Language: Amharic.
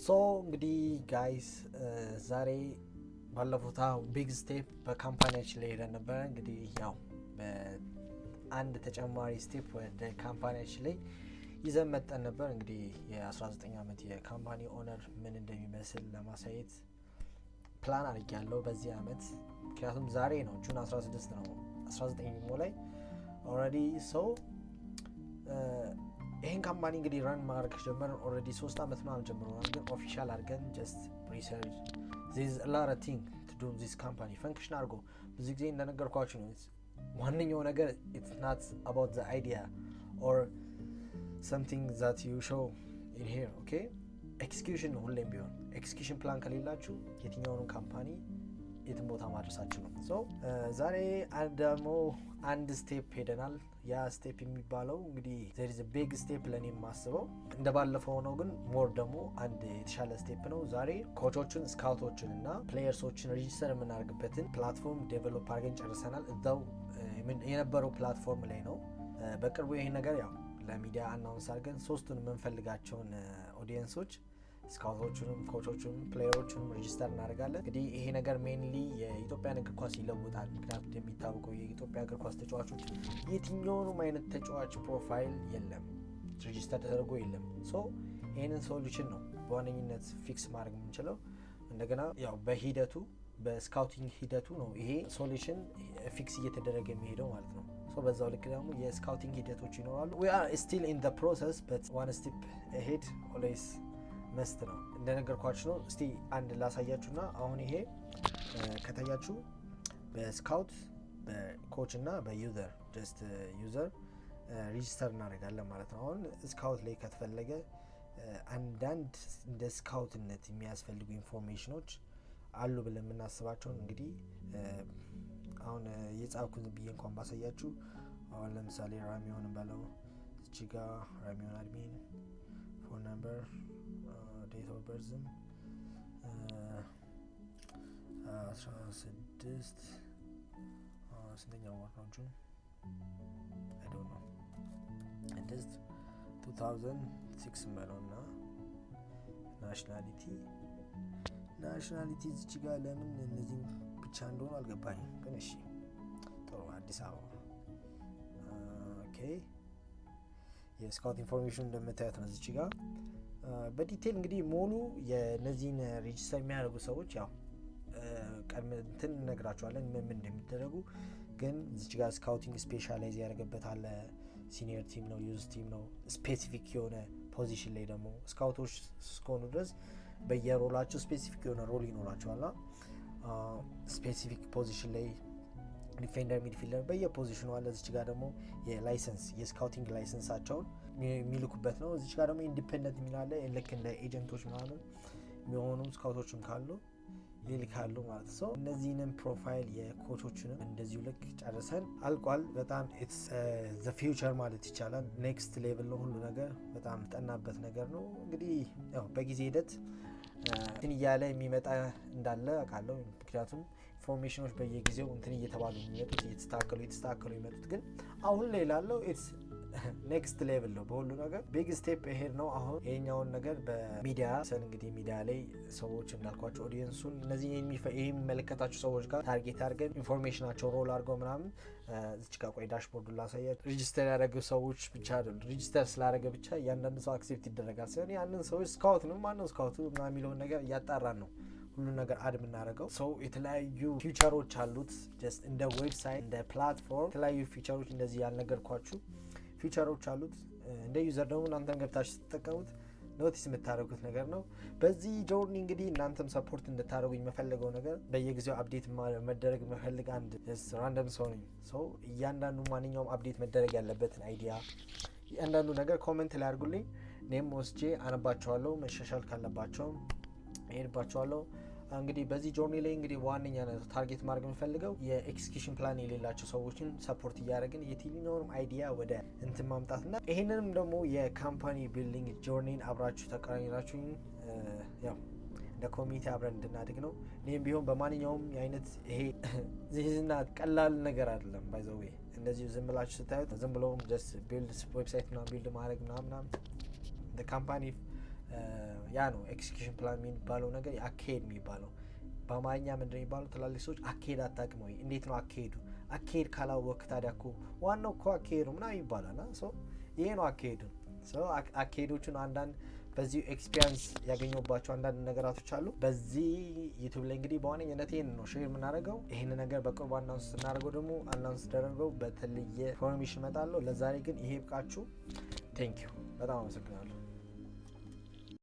እንግዲህ ጋይስ ዛሬ ባለፉት ቢግ ስቴፕ በካምፓኒያችን ላይ ሄደን ነበር። እንግዲህ ያው በአንድ ተጨማሪ ስቴፕ ወደ ካምፓኒያችን ላይ ይዘን መጠን ነበር። እንግዲህ የ19 ዓመት የካምፓኒ ኦነር ምን እንደሚመስል ለማሳየት ፕላን አድርጌያለሁ በዚህ ዓመት። ምክንያቱም ዛሬ ነው ጁን 16 ነው 19 ላይ ኦልሬዲ ይሄን ካምፓኒ እንግዲህ ራን ማድረግ ጀመርን። ኦልሬዲ 3 ዓመት ምናምን ጀምረናል፣ ግን ኦፊሻል አድርገን ጀስት ሪሰርች there is a lot of thing to do this company function አድርጎ ብዙ ጊዜ እንደነገርኳችሁ ነው። ዋነኛው ነገር it's not about the idea or something that you show in here, okay? execution ነው ሁሌም ቢሆን። execution plan ከሌላችሁ የትኛውንም ካምፓኒ የትም ቦታ ማድረሳችሁ ነው። ዛሬ ደግሞ አንድ ስቴፕ ሄደናል። ያ ስቴፕ የሚባለው እንግዲህ there is a big step ለኔ የማስበው እንደባለፈው ነው፣ ግን ሞር ደግሞ አንድ የተሻለ ስቴፕ ነው። ዛሬ ኮቾችን፣ ስካውቶችን እና ፕሌየርሶችን ሬጂስተር የምናደርግበትን ፕላትፎርም ዴቨሎፕ አድርገን ጨርሰናል። እዛው የነበረው ፕላትፎርም ላይ ነው። በቅርቡ ይሄን ነገር ያው ለሚዲያ አናውንስ አድርገን ሶስቱን የምንፈልጋቸውን ኦዲየንሶች ስካውቶቹንም ኮቾቹንም ፕሌየሮቹንም ሬጂስተር እናደርጋለን። እንግዲህ ይሄ ነገር ሜንሊ የኢትዮጵያን እግር ኳስ ይለውጣል። ምክንያቱም እንደሚታወቀው የኢትዮጵያ እግር ኳስ ተጫዋቾች የትኛውንም አይነት ተጫዋች ፕሮፋይል የለም፣ ሬጂስተር ተደርጎ የለም። ይሄንን ሶሉሽን ነው በዋነኝነት ፊክስ ማድረግ የምንችለው። እንደገና ያው በሂደቱ በስካውቲንግ ሂደቱ ነው ይሄ ሶሉሽን ፊክስ እየተደረገ የሚሄደው ማለት ነው። በዛው ልክ ደግሞ የስካውቲንግ ሂደቶች ይኖራሉ። we are still in the process but one step ahead always መስት ነው እንደነገርኳችሁ ነው። እስቲ አንድ ላሳያችሁና አሁን ይሄ ከታያችሁ በስካውት በኮች እና በዩዘር ጀስት ዩዘር ሬጂስተር እናደርጋለን ማለት ነው። አሁን ስካውት ላይ ከተፈለገ አንዳንድ እንደ ስካውትነት የሚያስፈልጉ ኢንፎርሜሽኖች አሉ ብለን የምናስባቸውን እንግዲህ አሁን የጻፍኩት ብዬ እንኳን ባሳያችሁ፣ አሁን ለምሳሌ ራሚዮን ባለው እዚህ ጋር ራሚዮን አድሚን ፎን ነምበር ዴት ኦፍ በርዝም 16 ስንተኛው ወር ነው? ጁን አይ ዶንት ኖ እንደዚህ 2006 መለውና ናሽናሊቲ እዚህ ጋር ለምን እነዚህ ብቻ እንደሆነ አልገባኝም፣ ግን እሺ ጥሩ አዲስ አበባ ኦኬ። የስካውት ኢንፎርሜሽን እንደምታዩት ነው እዚህ ጋር በዲቴል እንግዲህ ሙሉ የነዚህን ሬጂስተር የሚያደርጉ ሰዎች ያው ቀድመን እነግራቸዋለን ምን እንደሚደረጉ። ግን እዚህ ጋር ስካውቲንግ ስፔሻላይዝ ያደረገበት አለ። ሲኒየር ቲም ነው፣ ዩዝ ቲም ነው። ስፔሲፊክ የሆነ ፖዚሽን ላይ ደግሞ ስካውቶች እስከሆኑ ድረስ በየሮላቸው ስፔሲፊክ የሆነ ሮል ይኖራቸዋል። ስፔሲፊክ ፖዚሽን ላይ ዲፌንደር፣ ሚድፊልደር በየፖዚሽኑ አለ። እዚህ ጋር ደግሞ የላይሰንስ የስካውቲንግ ላይሰንሳቸውን የሚልኩበት ነው። እዚህ ጋር ደግሞ ኢንዲፔንደንት የሚላለ ልክ እንደ ኤጀንቶች ምናምን የሚሆኑ ስካውቶችም ካሉ ይልካሉ ማለት ነው። እነዚህንም ፕሮፋይል የኮቾችንም እንደዚሁ ልክ ጨርሰን አልቋል። በጣም ኢትስ ዘ ፊውቸር ማለት ይቻላል። ኔክስት ሌቭል ነው ሁሉ ነገር። በጣም ጠናበት ነገር ነው። እንግዲህ ያው በጊዜ ሂደት እንትን እያለ የሚመጣ እንዳለ አውቃለሁ። ምክንያቱም ኢንፎርሜሽኖች በየጊዜው እንትን እየተባሉ የሚመጡት እየተስተካከሉ የሚመጡት፣ ግን አሁን ላይ ላለው ኢትስ ኔክስት ሌቭል ነው። በሁሉ ነገር ቢግ ስቴፕ ሄድ ነው። አሁን ይሄኛውን ነገር በሚዲያ እንግዲህ ሚዲያ ላይ ሰዎች እንዳልኳቸው ኦዲየንሱን እነዚህ የሚመለከታቸው ሰዎች ጋር ታርጌት አድርገን ኢንፎርሜሽናቸው ሮል አድርገው ምናምን እዚህ ጋር ቆይ ዳሽቦርዱን ላሳያችሁ። ሬጂስተር ያደረገ ሰዎች ብቻ አይደሉም። ሬጂስተር ስላደረገ ብቻ እያንዳንዱ ሰው አክሴፕት ይደረጋል ሳይሆን ያንን ሰዎች ስካውት ነው ማነው ስካውቱ ምናምን የሚለውን ነገር እያጣራን ነው ሁሉ ነገር አድ የምናደርገው። የተለያዩ ፊቸሮች አሉት። ጀስት እንደ ዌብሳይት እንደ ፕላትፎርም የተለያዩ ፊቸሮች እንደዚህ ያልነገርኳችሁ ፊቸሮች አሉት። እንደ ዩዘር ደግሞ እናንተም ገብታችሁ ስትጠቀሙት ኖቲስ የምታደርጉት ነገር ነው። በዚህ ጆርኒ እንግዲህ እናንተም ሰፖርት እንድታደርጉኝ የምፈልገው ነገር በየጊዜው አፕዴት መደረግ የምፈልግ አንድ ራንደም ሰው ነኝ። እያንዳንዱ ማንኛውም አፕዴት መደረግ ያለበትን አይዲያ እያንዳንዱ ነገር ኮሜንት ላይ አድርጉልኝ። እኔም ወስጄ አነባቸዋለሁ። መሻሻል ካለባቸውም እሄድባቸዋለሁ። እንግዲህ በዚህ ጆርኒ ላይ እንግዲህ ዋነኛነት ታርጌት ማድረግ የምፈልገው የኤክስኪዩሽን ፕላን የሌላቸው ሰዎችን ሰፖርት እያደረግን የትኛውንም አይዲያ ወደ እንትን ማምጣትና ይሄንንም ደግሞ የካምፓኒ ቢልዲንግ ጆርኒን አብራችሁ ተቀራኝራችሁ ያው እንደ ኮሚኒቲ አብረን እንድናድግ ነው። እኔም ቢሆን በማንኛውም አይነት ይሄ ዝና ቀላል ነገር አይደለም። ባይ ዘ ዌይ እንደዚህ ዝም ብላችሁ ስታዩት ዝም ብሎ ጀስት ቢልድ ዌብሳይት ምናምን ቢልድ ማድረግ ምናምን the company ያ ነው ኤክስኪዩሽን ፕላን የሚባለው ነገር አካሄድ የሚባለው። በአማርኛ ምንድነው የሚባለው? ትላልቅ ሰዎች አካሄድ አታውቅም ወይ? እንዴት ነው አካሄዱ? አካሄድ ካላወቅ ታዲያ እኮ ዋናው እኮ አካሄዱ ምናምን ይባላል። ይሄ ነው አካሄዱ። አካሄዶቹን አንዳንድ በዚህ ኤክስፒሪየንስ ያገኘባቸው አንዳንድ ነገራቶች አሉ። በዚህ ዩቲዩብ ላይ እንግዲህ በዋነኝነት ይሄን ነው ሼር የምናደርገው። ይሄን ነገር በቅርቡ አናውንስ ስናደርገው ደግሞ አናውንስ ደረገው በተለየ ኢንፎርሜሽን እመጣለሁ። ለዛሬ ግን ይሄ ብቃችሁ። ቴንክ ዩ በጣም አመሰግናለሁ።